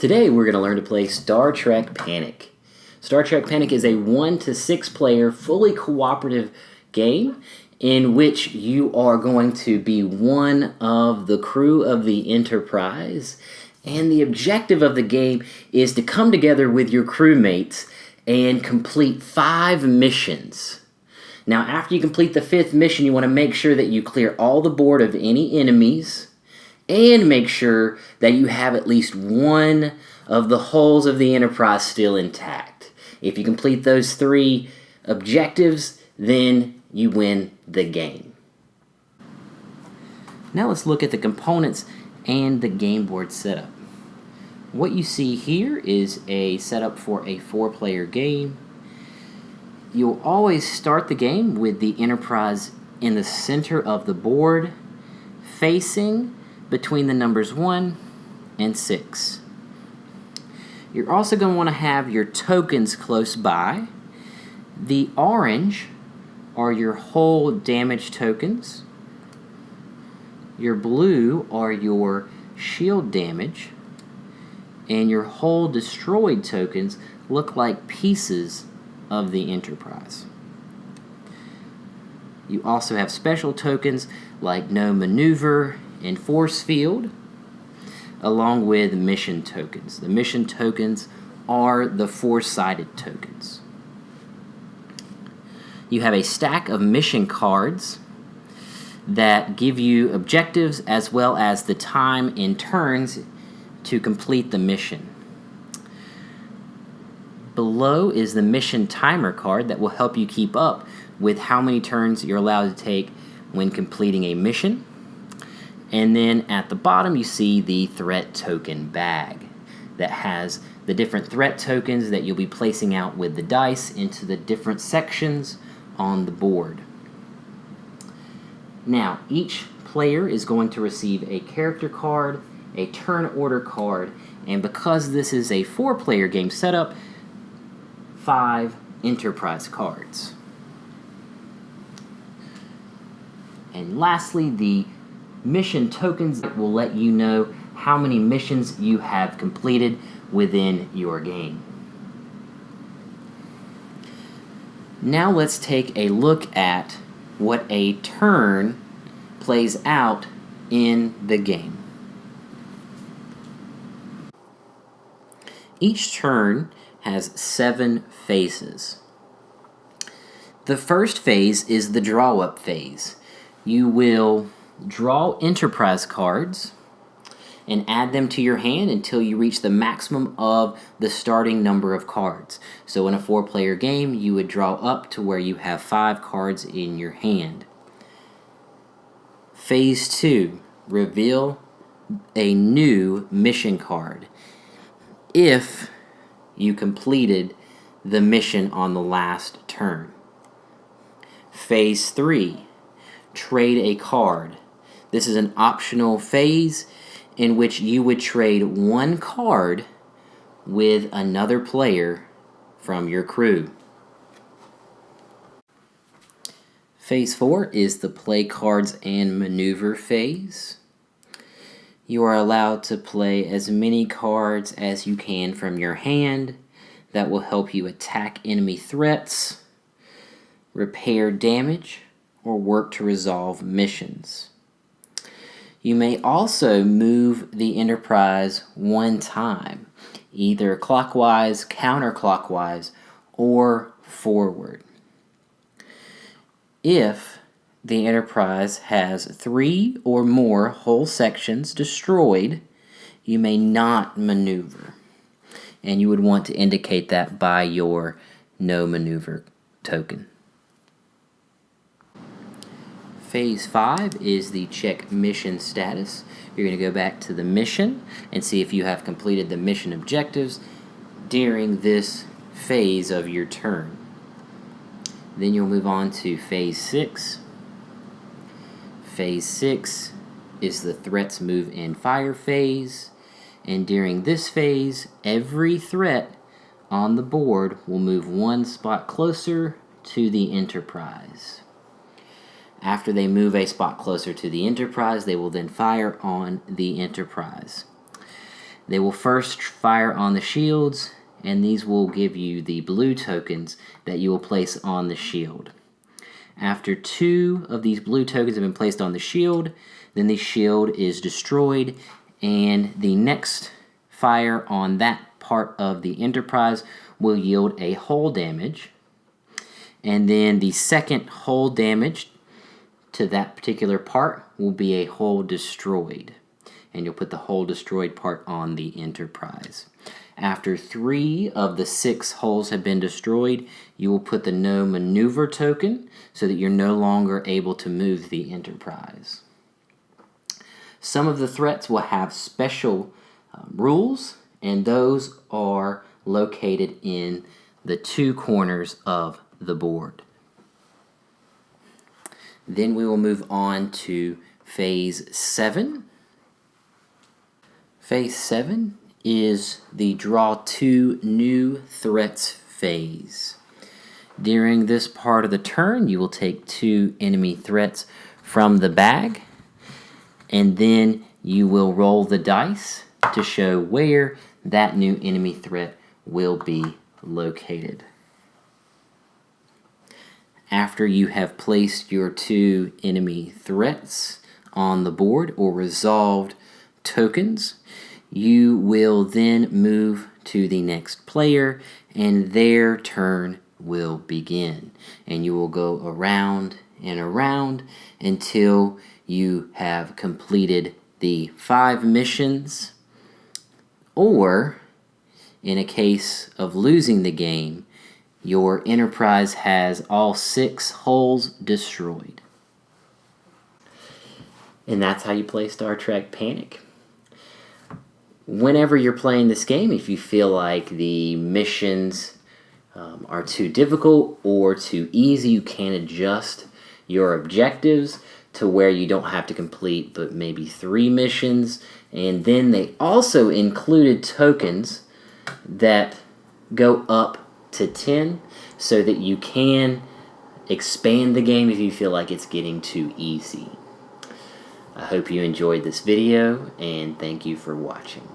Today we're going to learn to play Star Trek Panic. Star Trek Panic is a 1 to 6 player, fully cooperative game in which you are going to be one of the crew of the Enterprise. And the objective of the game is to come together with your crewmates and complete 5 missions. Now, after you complete the 5th mission, you want to make sure that you clear all the board of any enemies and make sure that you have at least one of the hulls of the Enterprise still intact. If you complete those 3 objectives, then you win the game. Now let's look at the components and the game board setup. What you see here is a setup for a 4-player game. You'll always start the game with the Enterprise in the center of the board, facing between the numbers 1 and 6. You're also going to want to have your tokens close by. The orange are your hull damage tokens. Your blue are your shield damage. And your hull destroyed tokens look like pieces of the Enterprise. You also have special tokens like no maneuver and force field, along with mission tokens. The mission tokens are the 4-sided tokens. You have a stack of mission cards that give you objectives as well as the time in turns to complete the mission. Below is the mission timer card that will help you keep up with how many turns you're allowed to take when completing a mission. And then at the bottom you see the threat token bag that has the different threat tokens that you'll be placing out with the dice into the different sections on the board. Now, each player is going to receive a character card, a turn order card, and because this is a 4-player game setup, 5 Enterprise cards. And lastly, the mission tokens will let you know how many missions you have completed within your game. Now let's take a look at what a turn plays out in the game. Each turn has 7 phases. The first phase is the draw-up phase. You will draw Enterprise cards and add them to your hand until you reach the maximum of the starting number of cards. So in a 4-player game, you would draw up to where you have 5 cards in your hand. Phase 2, reveal a new mission card if you completed the mission on the last turn. Phase 3, trade a card. This is an optional phase in which you would trade 1 card with another player from your crew. Phase 4 is the play cards and maneuver phase. You are allowed to play as many cards as you can from your hand. That will help you attack enemy threats, repair damage, or work to resolve missions. You may also move the Enterprise 1 time, either clockwise, counterclockwise, or forward. If the Enterprise has 3 or more hull sections destroyed, you may not maneuver. And you would want to indicate that by your no maneuver token. Phase 5 is the check mission status. You're going to go back to the mission and see if you have completed the mission objectives during this phase of your turn. Then you'll move on to Phase 6. Phase 6 is the threats move and fire phase. And during this phase, every threat on the board will move 1 spot closer to the Enterprise. After they move a spot closer to the Enterprise, they will then fire on the Enterprise. They will first fire on the shields, and these will give you the blue tokens that you will place on the shield. After 2 of these blue tokens have been placed on the shield, then the shield is destroyed, and the next fire on that part of the Enterprise will yield a hull damage, and then the second hull damage to that particular part will be a hull destroyed, and you'll put the hull destroyed part on the Enterprise. After 3 of the 6 hulls have been destroyed, you will put the no maneuver token so that you're no longer able to move the Enterprise. Some of the threats will have special rules, and those are located in the 2 corners of the board. Then we will move on to Phase 7. Phase 7 is the Draw 2 New Threats phase. During this part of the turn, you will take 2 enemy threats from the bag, and then you will roll the dice to show where that new enemy threat will be located. After you have placed your 2 enemy threats on the board or resolved tokens, you will then move to the next player, and their turn will begin. And you will go around and around until you have completed the 5 missions, or in a case of losing the game, your Enterprise has all 6 hulls destroyed. And that's how you play Star Trek Panic. Whenever you're playing this game, if you feel like the missions are too difficult or too easy, you can adjust your objectives to where you don't have to complete but maybe 3 missions. And then they also included tokens that go up to 10 so that you can expand the game if you feel like it's getting too easy. I hope you enjoyed this video, and thank you for watching.